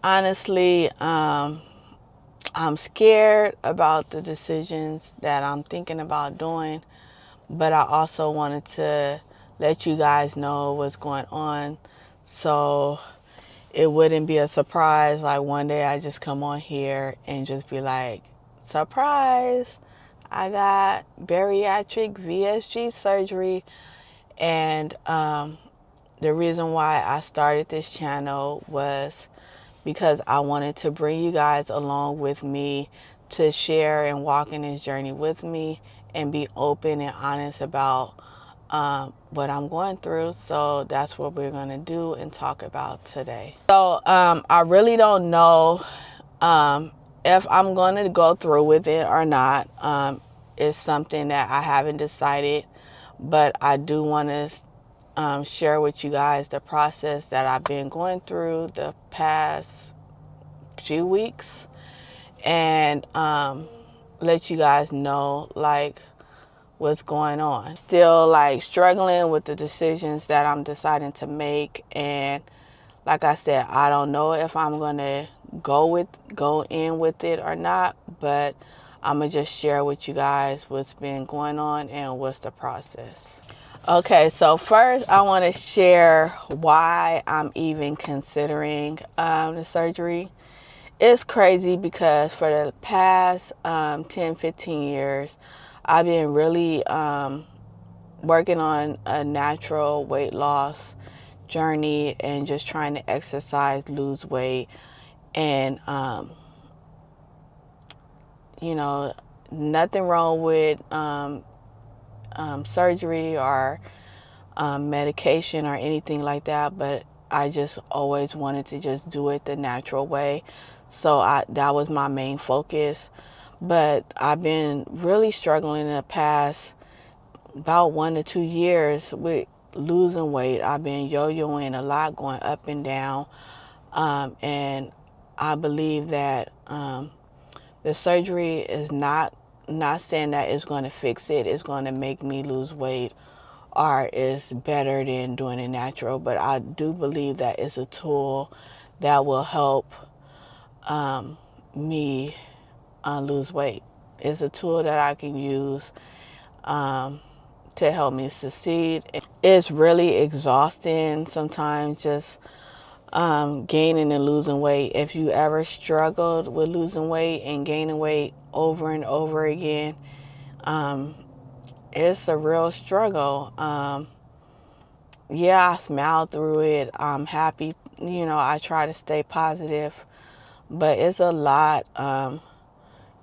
Honestly, I'm scared about the decisions that I'm thinking about doing, but I also wanted to let you guys know what's going on so it wouldn't be a surprise. Like one day I just come on here and just be like, surprise, I got bariatric VSG surgery. And the reason why I started this channel was because I wanted to bring you guys along with me to share and walk in this journey with me and be open and honest about what I'm going through. So that's what we're going to do and talk about today. So I really don't know if I'm going to go through with it or not. It's something that I haven't decided, but I do want to share with you guys the process that I've been going through the past few weeks, and let you guys know like what's going on. Still like struggling with the decisions that I'm deciding to make, and like I said, I don't know if I'm gonna go in with it or not, but I'm gonna just share with you guys what's been going on and what's the process. Okay, so first I want to share why I'm even considering the surgery. It's crazy because for the past 10-15 years I've been really working on a natural weight loss journey and just trying to exercise, lose weight, and you know, nothing wrong with surgery or medication or anything like that, but I just always wanted to just do it the natural way. So that was my main focus. But I've been really struggling in the past about 1 to 2 years with losing weight. I've been yo-yoing a lot, going up and down. And I believe that the surgery is not saying that it's going to fix it. It's going to make me lose weight, or is better than doing it natural. But I do believe that it's a tool that will help me lose weight. It's a tool that I can use to help me succeed. It's really exhausting sometimes just gaining and losing weight. If you ever struggled with losing weight and gaining weight over and over again, it's a real struggle. Yeah, I smile through it. I'm happy. I try to stay positive, but it's a lot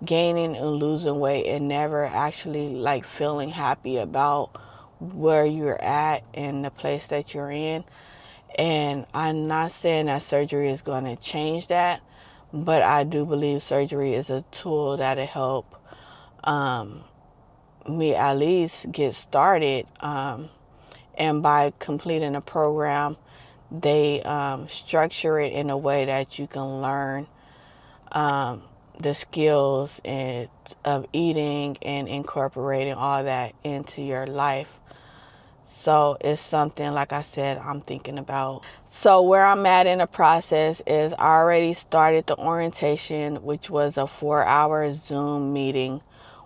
gaining and losing weight and never actually like feeling happy about where you're at and the place that you're in. And I'm not saying that surgery is going to change that, but I do believe surgery is a tool that'll help me at least get started. And by completing a program, they structure it in a way that you can learn the skills of eating and incorporating all that into your life. So it's something, like I said, I'm thinking about. So where I'm at in the process is I already started the orientation, which was a 4-hour Zoom meeting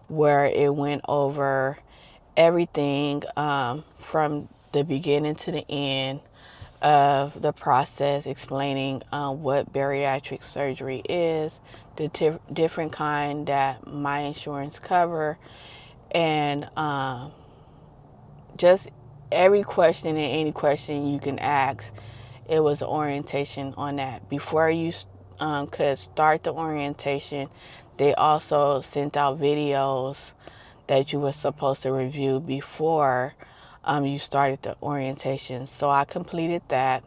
where it went over everything from the beginning to the end of the process, explaining what bariatric surgery is, the different kind that my insurance cover, and just every question and any question you can ask. It was orientation on that. Before you could start the orientation, they also sent out videos that you were supposed to review before you started the orientation. So I completed that.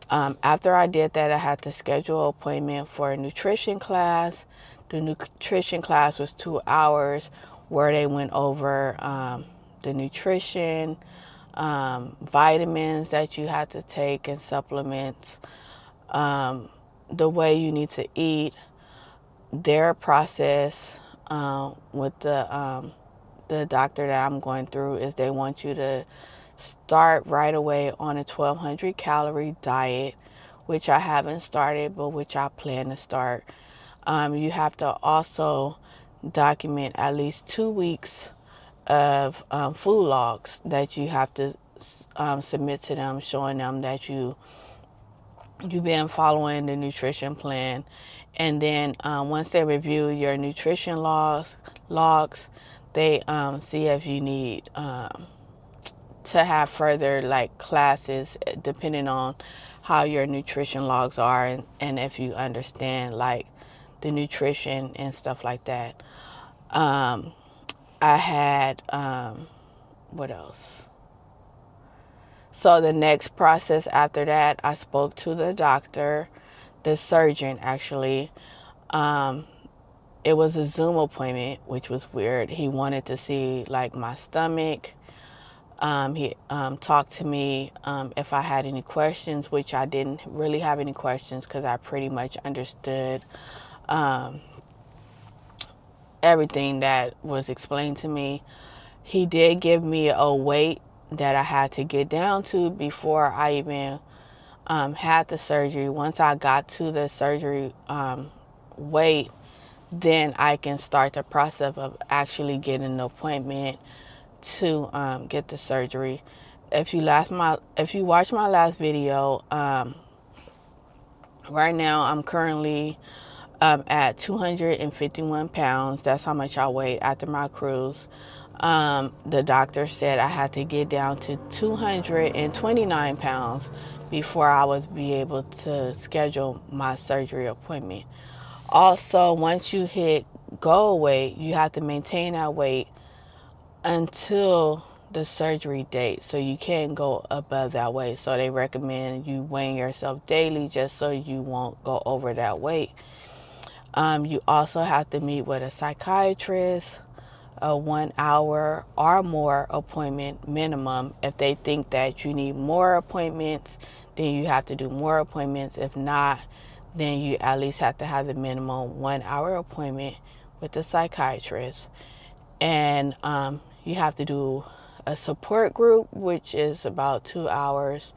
After I did that, I had to schedule an appointment for a nutrition class. The nutrition class was 2 hours where they went over the nutrition, vitamins that you had to take and supplements, the way you need to eat. Their process with the doctor that I'm going through is they want you to start right away on a 1,200 calorie diet which I haven't started, but which I plan to start. You have to also document at least 2 weeks of food logs that you have to submit to them, showing them that you've been following the nutrition plan. And then once they review your nutrition logs, they see if you need to have further like classes depending on how your nutrition logs are, and if you understand like the nutrition and stuff like that. I had what else? So the next process after that, I spoke to the doctor, the surgeon actually. It was a Zoom appointment, which was weird. He wanted to see like my stomach. He talked to me if I had any questions, which I didn't really have any questions because I pretty much understood everything that was explained to me. He did give me a weight that I had to get down to before I even had the surgery. Once I got to the surgery weight, then I can start the process of actually getting an appointment to get the surgery. If you watch my last video, right now I'm currently at 251 pounds. That's how much I weighed after my cruise. The doctor said I had to get down to 229 pounds before I was be able to schedule my surgery appointment. Also, once you hit goal weight, you have to maintain that weight until the surgery date, so you can't go above that weight. So they recommend you weighing yourself daily just so you won't go over that weight. You also have to meet with a psychiatrist, a 1 hour or more appointment minimum. If they think that you need more appointments, then you have to do more appointments. If not, then you at least have to have the minimum 1 hour appointment with the psychiatrist. And you have to do a support group, which is about 2 hours.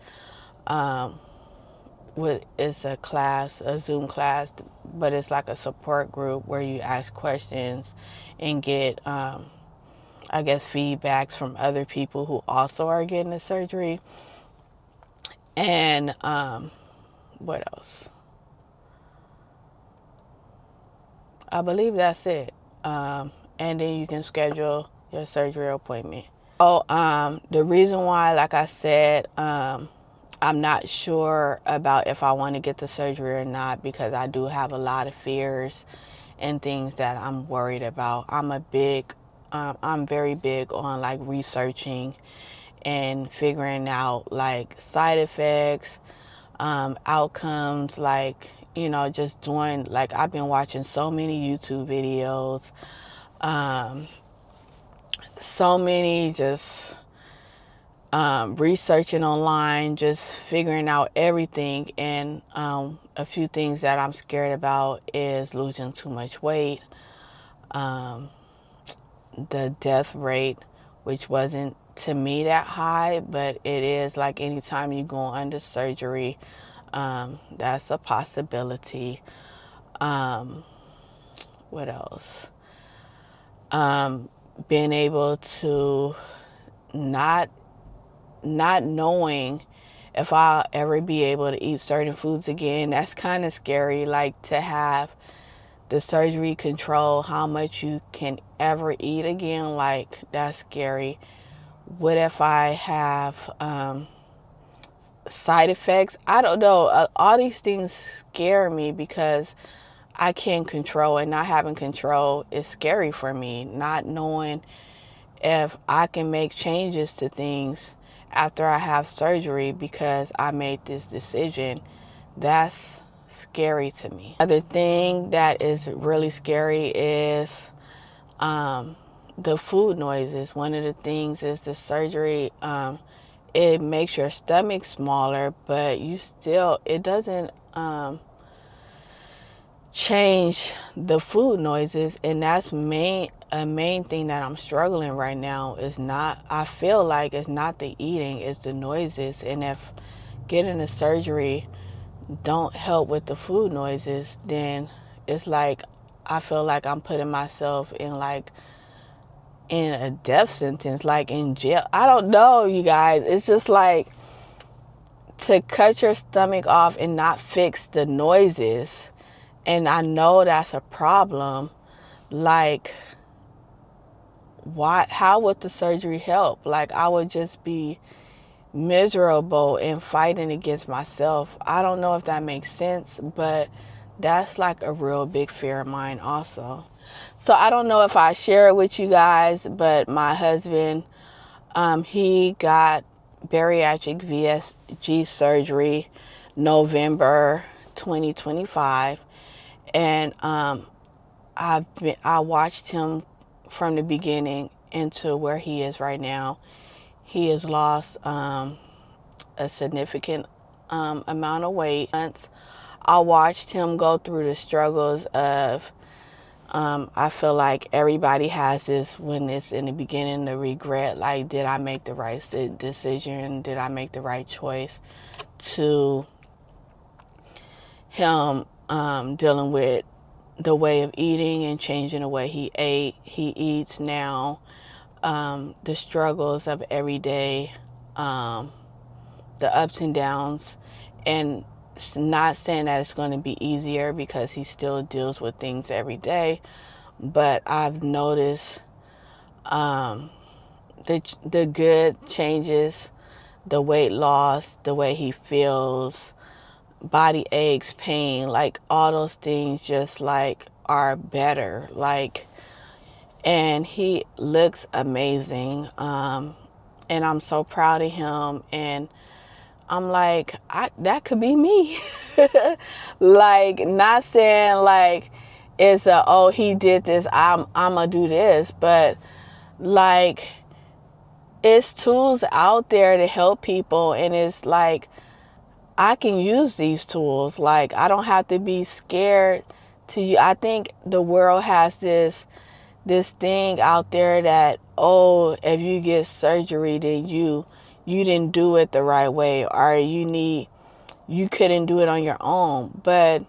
It's a class, a Zoom class, but it's like a support group where you ask questions and get, I guess, feedbacks from other people who also are getting the surgery. And what else? I believe that's it. And then you can schedule your surgery appointment. Oh, the reason why, like I said, I'm not sure about if I want to get the surgery or not, because I do have a lot of fears and things that I'm worried about. I'm very big on like researching and figuring out like side effects, outcomes, like, just doing, like, I've been watching so many YouTube videos, so many just researching online, just figuring out everything. And a few things that I'm scared about is losing too much weight, the death rate, which wasn't to me that high, but it is. Like, anytime you go under surgery, that's a possibility. What else? Being able to not knowing if I'll ever be able to eat certain foods again. That's kind of scary, like, to have the surgery control how much you can ever eat again. Like, that's scary. What if I have side effects? I don't know. All these things scare me because I can't control, and not having control is scary for me. Not knowing if I can make changes to things after I have surgery because I made this decision, that's scary to me. Other thing that is really scary is the food noises. One of the things is the surgery, it makes your stomach smaller, but it doesn't change the food noises. And that's a main thing that I'm struggling right now. I feel like it's not the eating, it's the noises. And if getting a surgery don't help with the food noises, then it's like I feel like I'm putting myself in a death sentence, like in jail. I don't know, you guys. It's just like, to cut your stomach off and not fix the noises, and I know that's a problem. Like, why? How would the surgery help? Like, I would just be miserable and fighting against myself. I don't know if that makes sense, but that's like a real big fear of mine also. So I don't know if I share it with you guys, but my husband, he got bariatric VSG surgery November 2025, and I watched him from the beginning into where he is right now. He has lost a significant amount of weight. I watched him go through the struggles of, I feel like everybody has this when it's in the beginning, the regret, like, did I make the right decision? Did I make the right choice? To him dealing with the way of eating and changing the way he eats now, the struggles of every day, the ups and downs, and it's not saying that it's going to be easier because he still deals with things every day, but I've noticed the good changes, the weight loss, the way he feels, body aches, pain, like all those things just like are better, like, and he looks amazing, and I'm so proud of him, and I'm like, that could be me. Like, not saying like it's oh, he did this, I'm gonna do this, but like, it's tools out there to help people, and it's like, I can use these tools. Like, I don't have to be scared to you. I think the world has this thing out there that, oh, if you get surgery, then you didn't do it the right way, or you couldn't do it on your own. But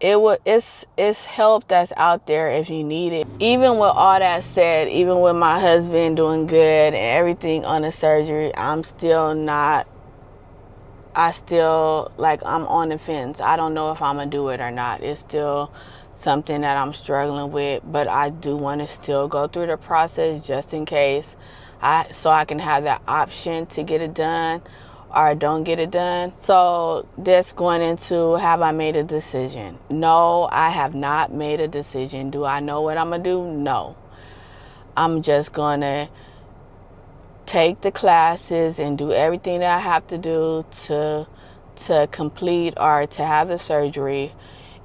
it's help that's out there if you need it. Even with all that said, even with my husband doing good and everything on the surgery, I'm still like, I'm on the fence. I don't know if I'm gonna do it or not. It's still something that I'm struggling with, but I do want to still go through the process just in case, so I can have that option to get it done or don't get it done. So that's going into, have I made a decision? No, I have not made a decision. Do I know what I'm gonna do? No. I'm just gonna take the classes and do everything that I have to do to complete or to have the surgery.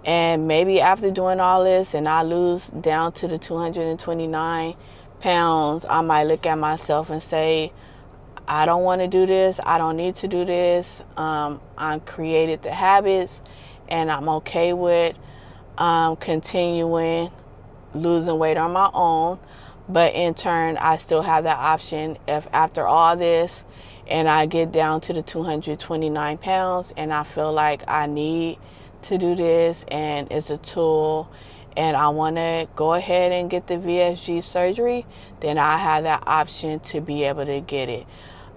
And maybe after doing all this and I lose down to the 229 pounds, I might look at myself and say, I don't want to do this. I don't need to do this. I created the habits, and I'm okay with continuing losing weight on my own. But in turn, I still have that option if after all this and I get down to the 229 pounds and I feel like I need to do this and it's a tool and I want to go ahead and get the VSG surgery, then I have that option to be able to get it.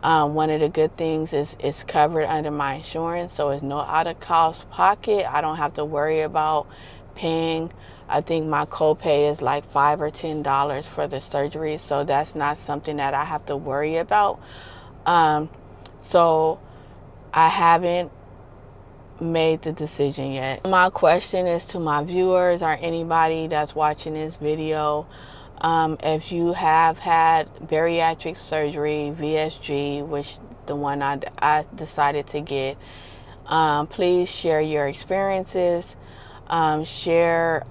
One of the good things is it's covered under my insurance, so it's no out-of-cost pocket. I don't have to worry about paying. I think my copay is like $5 or $10 for the surgery, so that's not something that I have to worry about. So I haven't made the decision yet. My question is to my viewers or anybody that's watching this video, if you have had bariatric surgery, VSG, which the one I decided to get, please share your experiences. Share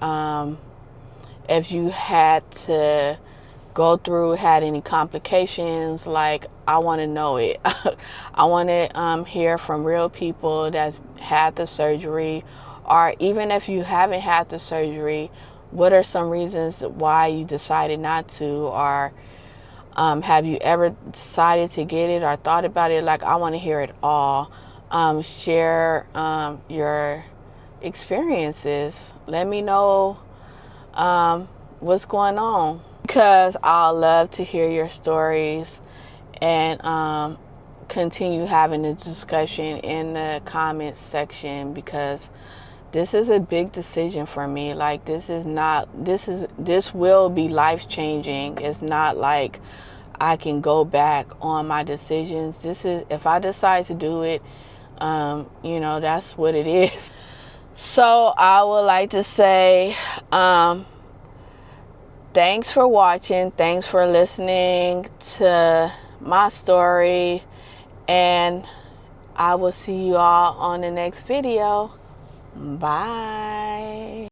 if you had to go through, had any complications. Like, I want to know it. I want to hear from real people that's had the surgery, or even if you haven't had the surgery, what are some reasons why you decided not to, or have you ever decided to get it or thought about it? Like, I want to hear it all. share your experiences. Let me know what's going on, because I'll love to hear your stories and continue having a discussion in the comments section, because this is a big decision for me. Like, this will be life changing. It's not like I can go back on my decisions. This is, if I decide to do it, you know, that's what it is. So I would like to say thanks for watching. Thanks for listening to my story. And I will see you all on the next video. Bye.